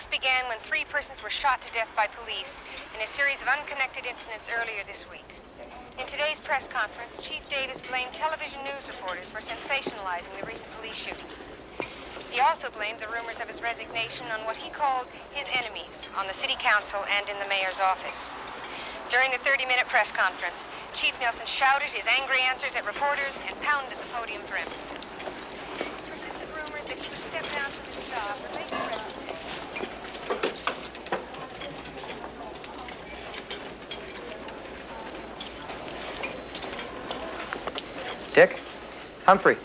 attacks began when 3 persons were shot to death by police in a series of unconnected incidents earlier this week. In today's press conference, Chief Davis blamed television news reporters for sensationalizing the recent police shooting. He also blamed the rumors of his resignation on what he called his enemies on the city council and in the mayor's office. During the 30-minute press conference, Chief Nelson shouted his angry answers at reporters and pounded the podium for emphasis. Persistent rumors that he would step down from his job were later refuted. Dick? Humphrey.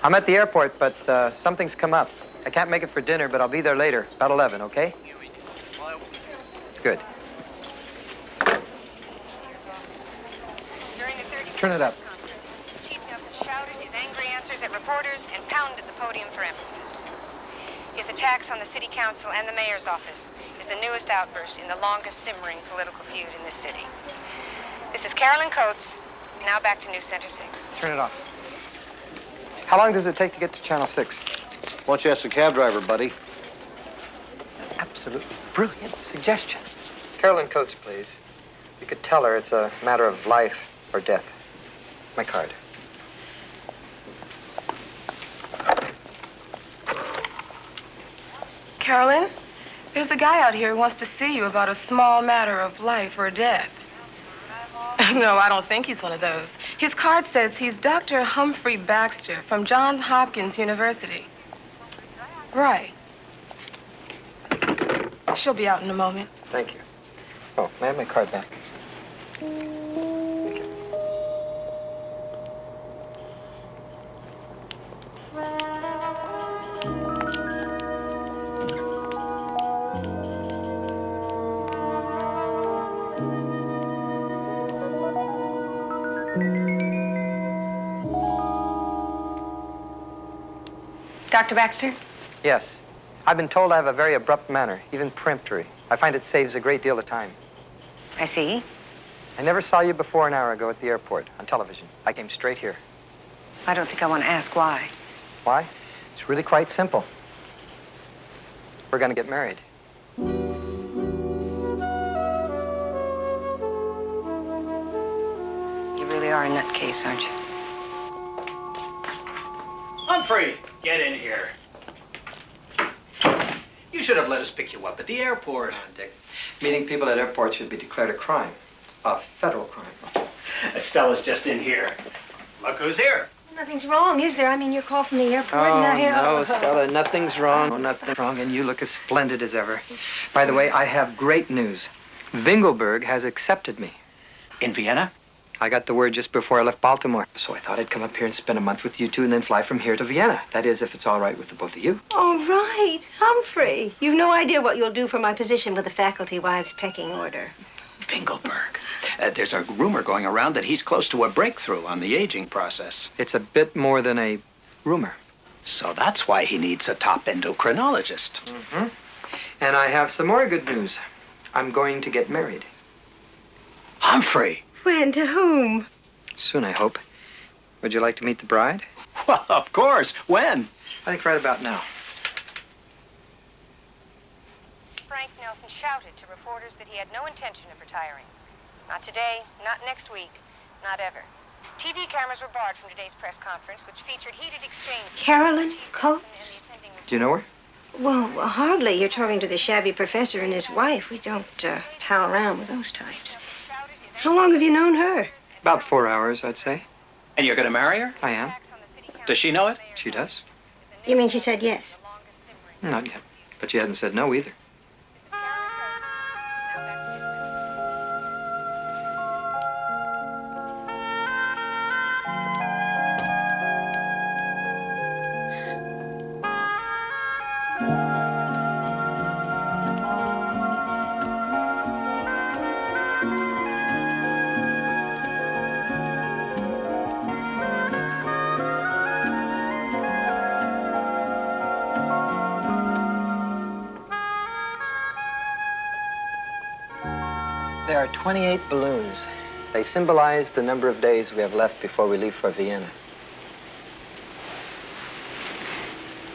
I'm at the airport, but something's come up. I can't make it for dinner, but I'll be there later, about 11, okay? Good. During the 30 Turn it up. Chief Nelson shouted his angry answers at reporters and pounded the podium for emphasis. His attacks on the city council and the mayor's office is the newest outburst in the longest simmering political feud in this city. This is Carolyn Coates. Now back to News Center 6. Turn it off. How long does it take to get to Channel 6? Why don't you ask the cab driver, buddy? Absolutely brilliant suggestion. Carolyn Coates, please. You could tell her it's a matter of life or death. My card. Carolyn, there's a guy out here who wants to see you about a small matter of life or death. No, I don't think he's one of those. His card says he's Dr. Humphrey Baxter from Johns Hopkins University. Right. She'll be out in a moment. Thank you. Oh, may I have my card back? Dr. Baxter? Yes. I've been told I have a very abrupt manner, even peremptory. I find it saves a great deal of time. I see. I never saw you before an hour ago at the airport, on television. I came straight here. I don't think I want to ask why. Why? It's really quite simple. We're going to get married. You really are a nutcase, aren't you? Humphrey, get in here. You should have let us pick you up at the airport. Come on, Dick. Meeting people at airports should be declared a crime. A federal crime. Stella's just in here. Look who's here. Nothing's wrong, is there? I mean, your call from the airport. Oh, and no, Stella, nothing's wrong. Oh, nothing's wrong, and you look as splendid as ever. By the way, I have great news. Vingelberg has accepted me. In Vienna? I got the word just before I left Baltimore, so I thought I'd come up here and spend a month with you two and then fly from here to Vienna. That is, if it's all right with the both of you. All right, Humphrey. You've no idea what you'll do for my position with the faculty wives pecking order. Vingelberg. There's a rumor going around that he's close to a breakthrough on the aging process. It's a bit more than a rumor. So that's why he needs a top endocrinologist. Mm-hmm. And I have some more good news. I'm going to get married. Humphrey. When? To whom? Soon, I hope. Would you like to meet the bride? Well, of course. When? I think right about now. Frank Nelson shouted to reporters that he had no intention of retiring. Not today, not next week, not ever. TV cameras were barred from today's press conference, which featured heated exchanges. Carolyn Coates? Do you know her? Well, hardly. You're talking to the shabby professor and his wife. We don't pal around with those types. How long have you known her? About 4 hours, I'd say. And you're going to marry her? I am. Does she know it? She does. You mean she said yes? Not yet. But she hasn't said no either. There are 28 balloons. They symbolize the number of days we have left before we leave for Vienna.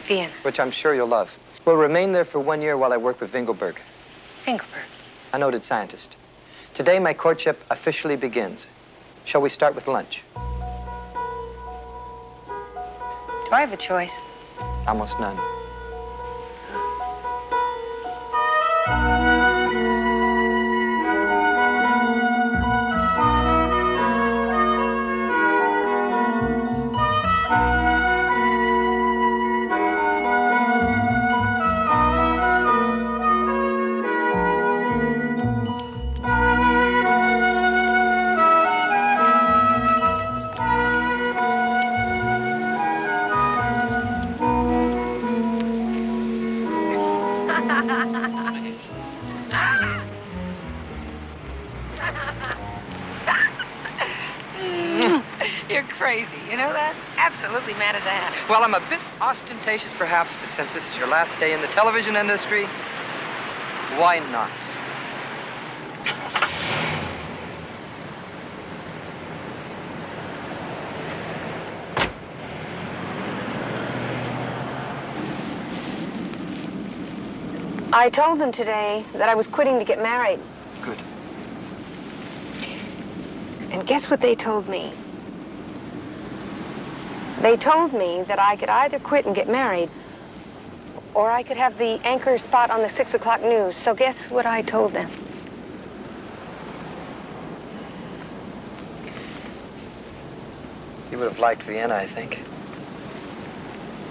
Vienna. Which I'm sure you'll love. Will remain there for 1 year while I work with Vingelberg, Finkelberg. a noted scientist. Today, my courtship officially begins. Shall we start with lunch? Do I have a choice? Almost none. You're crazy, you know that? Absolutely mad as a hat. Well, I'm a bit ostentatious, perhaps, but since this is your last day in the television industry, why not? I told them today that I was quitting to get married. Good. And guess what they told me? They told me that I could either quit and get married, or I could have the anchor spot on the 6 o'clock news. So guess what I told them? You would have liked Vienna, I think.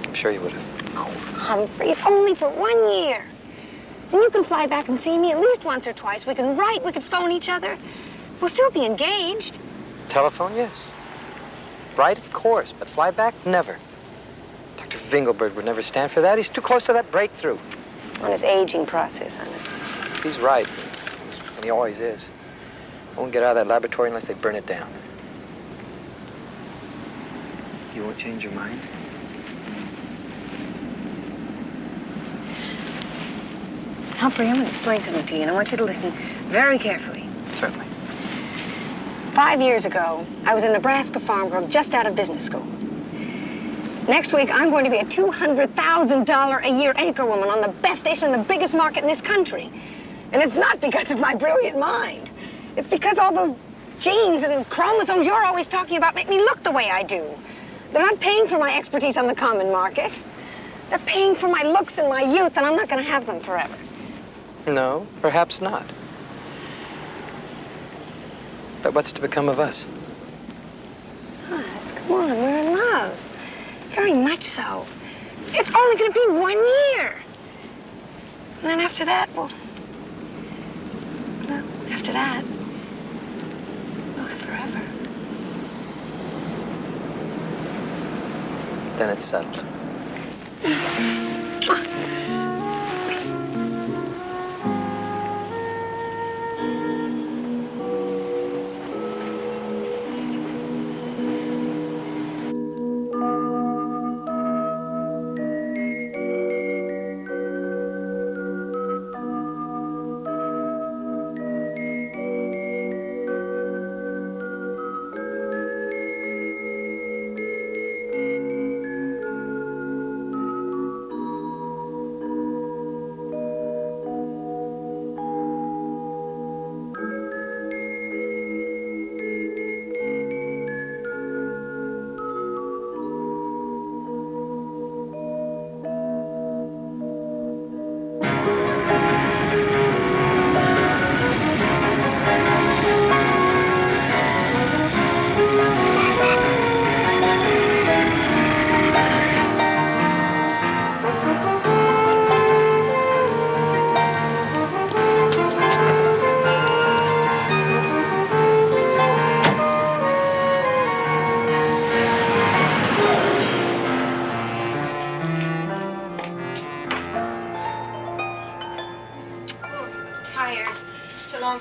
I'm sure you would have. Oh, Humphrey, it's only for 1 year. And you can fly back and see me at least once or twice. We can write, we can phone each other. We'll still be engaged. Telephone, yes. Right, of course, but fly back, never. Dr. Vingelberg would never stand for that. He's too close to that breakthrough. On his aging process, honey. If he's right, and he always is, I won't get out of that laboratory unless they burn it down. You won't change your mind? Humphrey, I want to explain something to you, and I want you to listen very carefully. Certainly. 5 years ago, I was a Nebraska farm girl just out of business school. Next week, I'm going to be a $200,000 a year anchorwoman on the best station in the biggest market in this country. And it's not because of my brilliant mind. It's because all those genes and chromosomes you're always talking about make me look the way I do. They're not paying for my expertise on the common market. They're paying for my looks and my youth, and I'm not going to have them forever. No, perhaps not. But what's to become of us? Hans, come on, we're in love. Very much so. It's only going to be 1 year. And then after that, well, after that, we'll have forever. Then it's settled.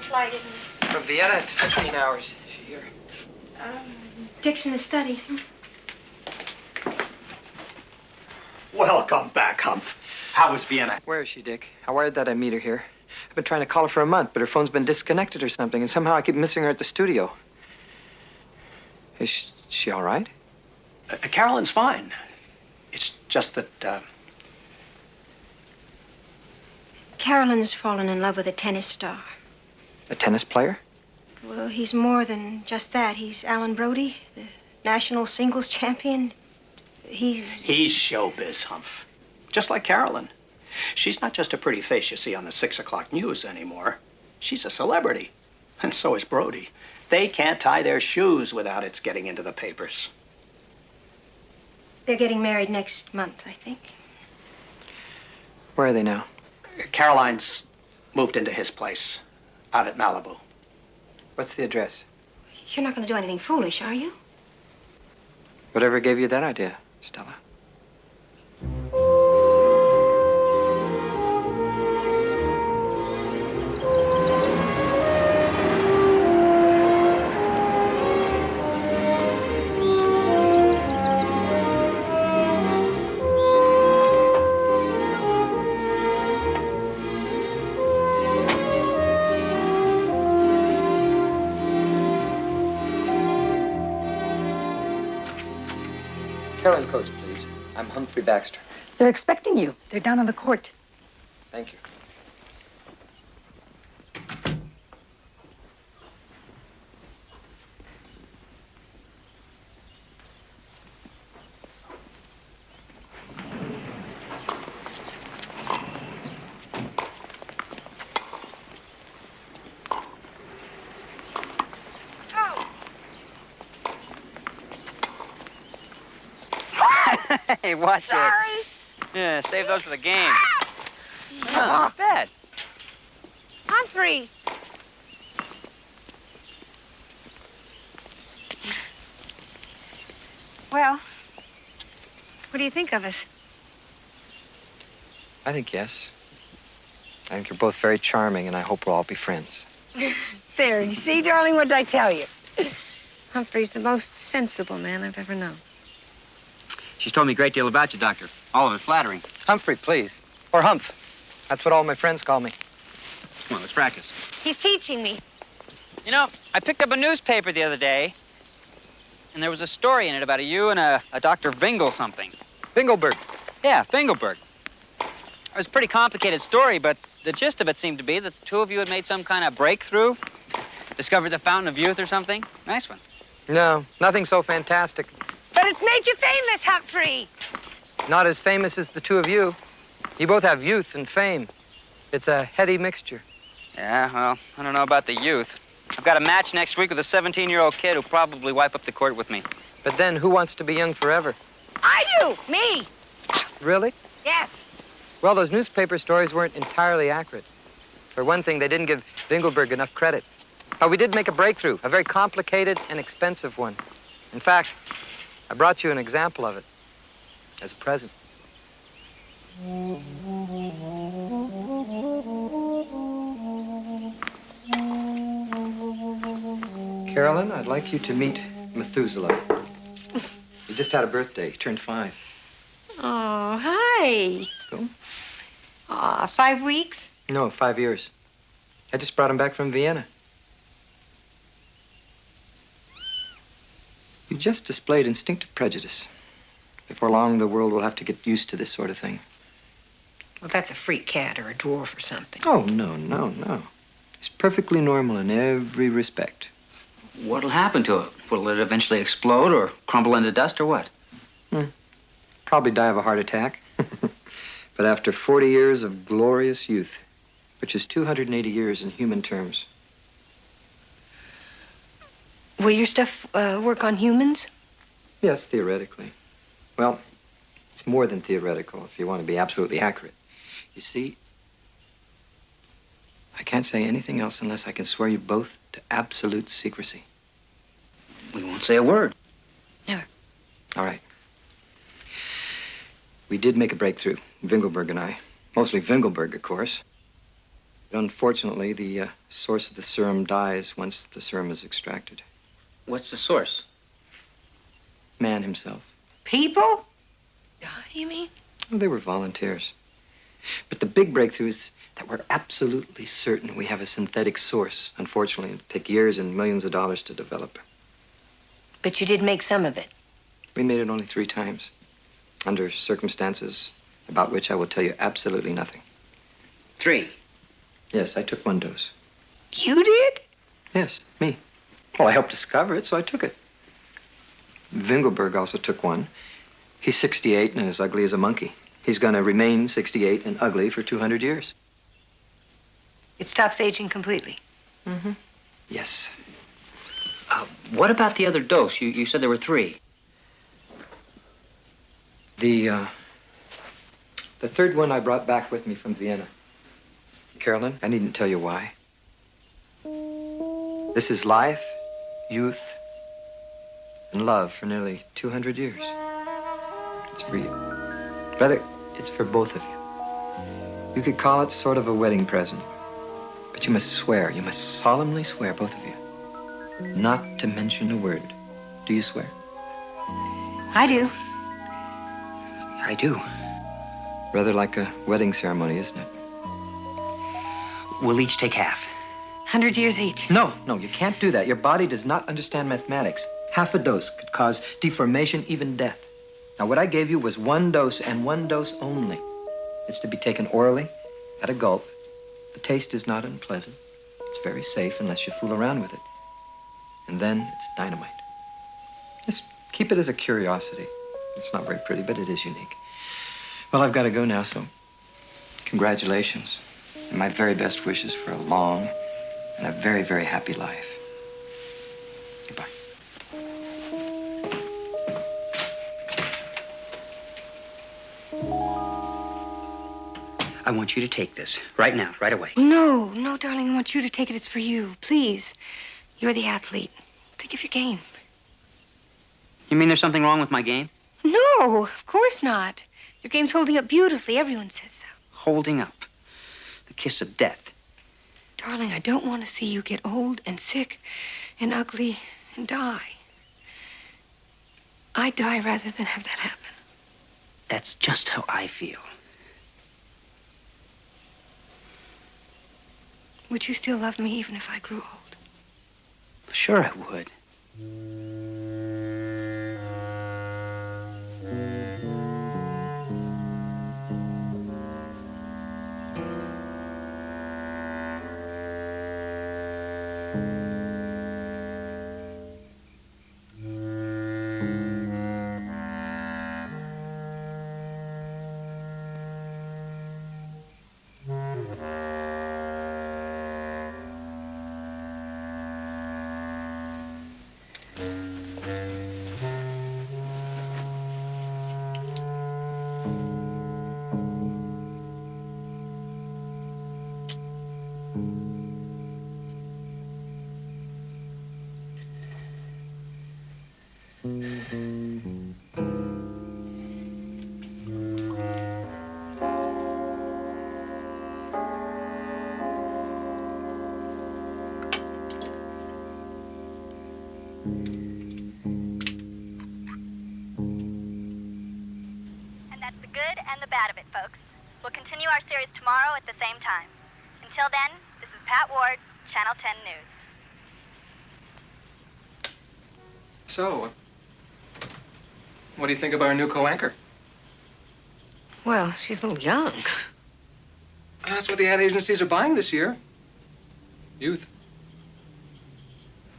Flight, isn't it? From Vienna, it's 15 hours. Is she here? Dick's in the study. Welcome back, Humph. How was Vienna? Where is she, Dick? I wired that I meet her here. I've been trying to call her for a month, but her phone's been disconnected or something, and somehow I keep missing her at the studio. Is she all right? Carolyn's fine. It's just that, Carolyn's fallen in love with a tennis star. A tennis player? Well, he's more than just that. He's Alan Brody, the national singles champion. He's showbiz, Humph. Just like Carolyn. She's not just a pretty face you see on the 6 o'clock news anymore. She's a celebrity. And so is Brody. They can't tie their shoes without it's getting into the papers. They're getting married next month, I think. Where are they now? Caroline's moved into his place out at Malibu. What's the address? You're not going to do anything foolish, are you? Whatever gave you that idea, Stella? Carolyn Coates, please. I'm Humphrey Baxter. They're expecting you. They're down on the court. Thank you. Hey, watch it. Sorry. Yeah, save those for the game. Oh, not bad. Humphrey. Well, what do you think of us? I think yes. I think you're both very charming, and I hope we'll all be friends. There, you see, darling, what did I tell you? Humphrey's the most sensible man I've ever known. She's told me a great deal about you, Doctor. All of it flattering. Humphrey, please. Or Humph. That's what all my friends call me. Come on, let's practice. He's teaching me. You know, I picked up a newspaper the other day, and there was a story in it about you and a Dr. Vingle something. Bingelberg. Yeah, Vingleberg. It was a pretty complicated story, but the gist of it seemed to be that the two of you had made some kind of breakthrough, discovered the fountain of youth or something. Nice one. No, nothing so fantastic. But it's made you famous, Humphrey. Not as famous as the two of you. You both have youth and fame. It's a heady mixture. Yeah, well, I don't know about the youth. I've got a match next week with a 17-year-old kid who'll probably wipe up the court with me. But then, who wants to be young forever? I do. Me. Really? Yes. Well, those newspaper stories weren't entirely accurate. For one thing, they didn't give Vingelberg enough credit. But we did make a breakthrough, a very complicated and expensive one. In fact, I brought you an example of it as a present. Carolyn, I'd like you to meet Methuselah. He just had a birthday. He turned 5. Oh, hi. Cool. Aw, 5 weeks? No, 5 years. I just brought him back from Vienna. You just displayed instinctive prejudice. Before long, the world will have to get used to this sort of thing. Well, that's a freak cat or a dwarf or something. Oh, no. He's perfectly normal in every respect. What'll happen to it? Will it eventually explode or crumble into dust or what? Probably die of a heart attack. But after 40 years of glorious youth, which is 280 years in human terms. Will your stuff work on humans? Yes, theoretically. Well, it's more than theoretical if you want to be absolutely accurate. You see, I can't say anything else unless I can swear you both to absolute secrecy. We won't say a word. Never. All right. We did make a breakthrough, Vingelberg and I. Mostly Vingelberg, of course. But unfortunately, the source of the serum dies once the serum is extracted. What's the source? Man himself. People? God, you mean? Well, they were volunteers. But the big breakthrough is that we're absolutely certain we have a synthetic source. Unfortunately, it'll take years and millions of dollars to develop. But you did make some of it. We made it only 3 times, under circumstances about which I will tell you absolutely nothing. 3. Yes, I took 1 dose. You did? Yes, me. Well, I helped discover it, so I took it. Vingelberg also took 1. He's 68 and as ugly as a monkey. He's going to remain 68 and ugly for 200 years. It stops aging completely. Mm-hmm. Yes. What about the other dose? You said there were 3. The 3rd one I brought back with me from Vienna. Carolyn, I needn't tell you why. This is life, youth, and love for nearly 200 years. It's for you. Rather, it's for both of you. You could call it sort of a wedding present. But you must swear, you must solemnly swear, both of you, not to mention a word. Do you swear? I do. I do. Rather like a wedding ceremony, isn't it? We'll each take half. 100 years each. No, you can't do that. Your body does not understand mathematics. Half a dose could cause deformation, even death. Now, what I gave you was 1 dose and 1 dose only. It's to be taken orally, at a gulp. The taste is not unpleasant. It's very safe unless you fool around with it. And then it's dynamite. Just keep it as a curiosity. It's not very pretty, but it is unique. Well, I've got to go now, so congratulations. And my very best wishes for a long and a very, very happy life. Goodbye. I want you to take this right now, right away. No, darling, I want you to take it. It's for you. Please. You're the athlete. Think of your game. You mean there's something wrong with my game? No, of course not. Your game's holding up beautifully. Everyone says so. Holding up. The kiss of death. Darling, I don't want to see you get old and sick and ugly and die. I'd die rather than have that happen. That's just how I feel. Would you still love me even if I grew old? Sure I would. And the bad of it, folks. We'll continue our series tomorrow at the same time. Until then, this is Pat Ward, Channel 10 News. So, what do you think of our new co-anchor? Well, she's a little young. That's what the ad agencies are buying this year. Youth.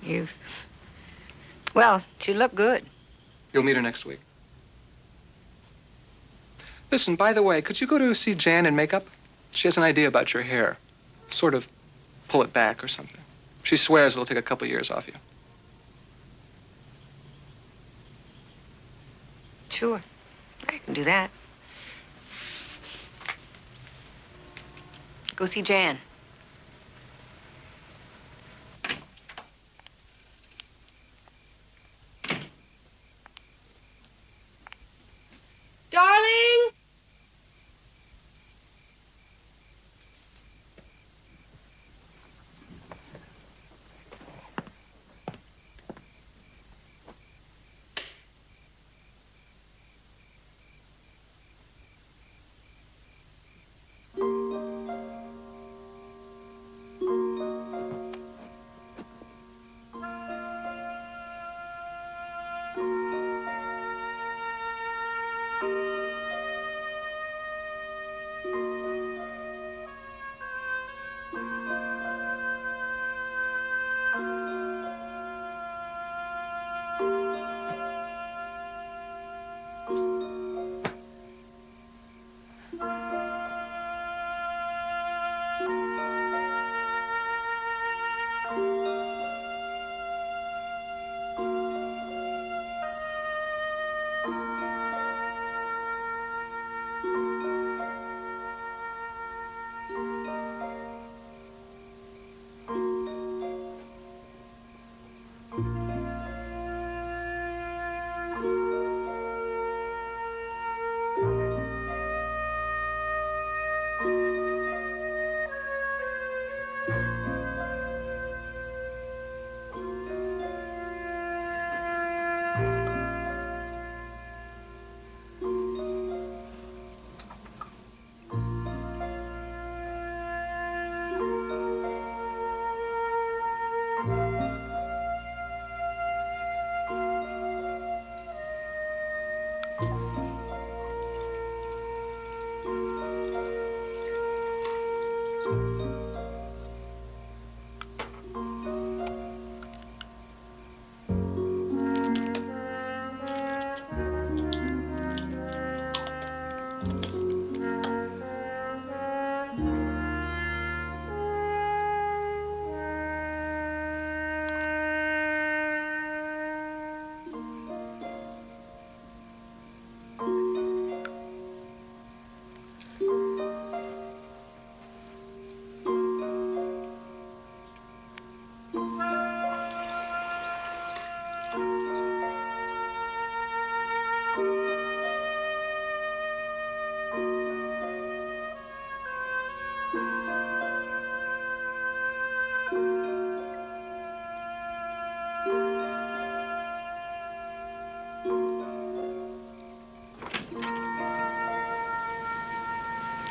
Youth. Well, she looked good. You'll meet her next week. Listen, by the way, could you go to see Jan in makeup? She has an idea about your hair. Sort of pull it back or something. She swears it'll take a couple years off you. Sure. I can do that. Go see Jan. Darling!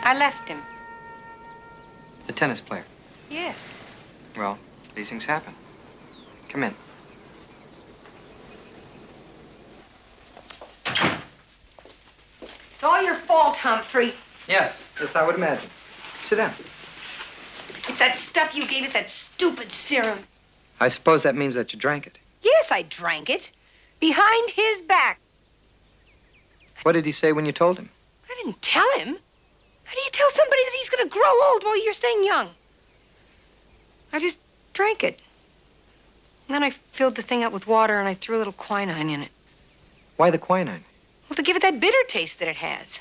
I left him. The tennis player. Yes. Well, these things happen. Come in. It's all your fault, Humphrey. Yes, I would imagine. Sit down. It's that stuff you gave us, that stupid serum. I suppose that means that you drank it. Yes, I drank it. Behind his back. What did he say when you told him? I didn't tell him. How do you tell somebody that he's going to grow old while you're staying young? I just drank it. And then I filled the thing up with water and I threw a little quinine in it. Why the quinine? Well, to give it that bitter taste that it has.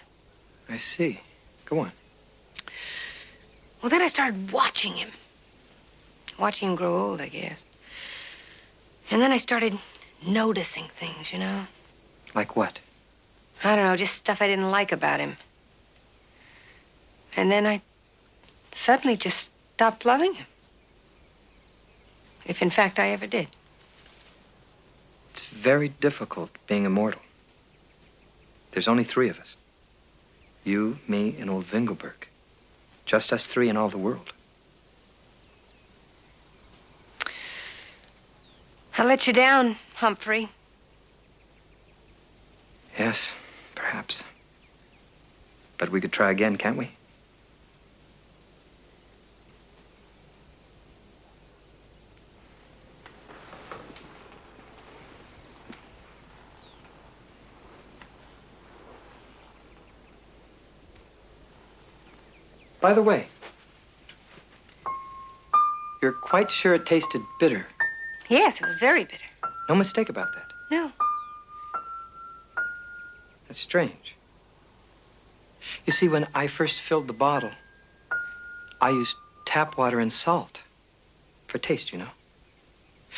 I see. Go on. Well, then I started watching him. Watching him grow old, I guess. And then I started noticing things, you know? Like what? I don't know, just stuff I didn't like about him. And then I suddenly just stopped loving him. If in fact I ever did. It's very difficult being immortal. There's only 3 of us. You, me, and old Vingelberg. Just us 3 in all the world. I let you down, Humphrey. Yes, perhaps. But we could try again, can't we? By the way, you're quite sure it tasted bitter? Yes, it was very bitter. No mistake about that. No. That's strange. You see, when I first filled the bottle, I used tap water and salt for taste, you know.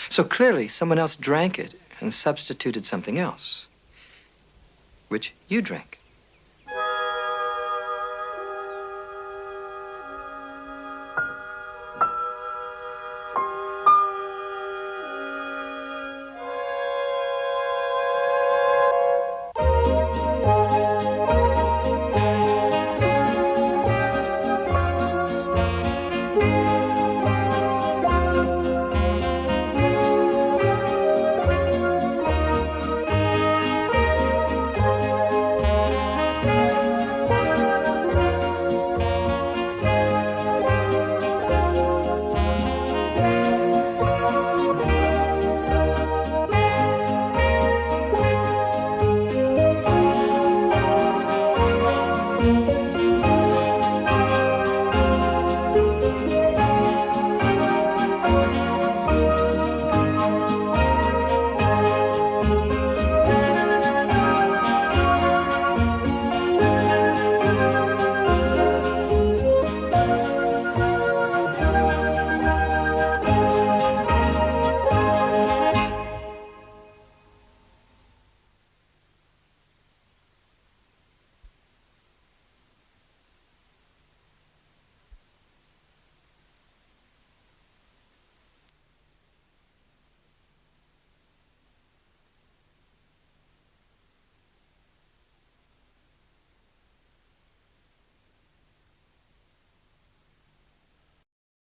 So clearly, someone else drank it and substituted something else, which you drank.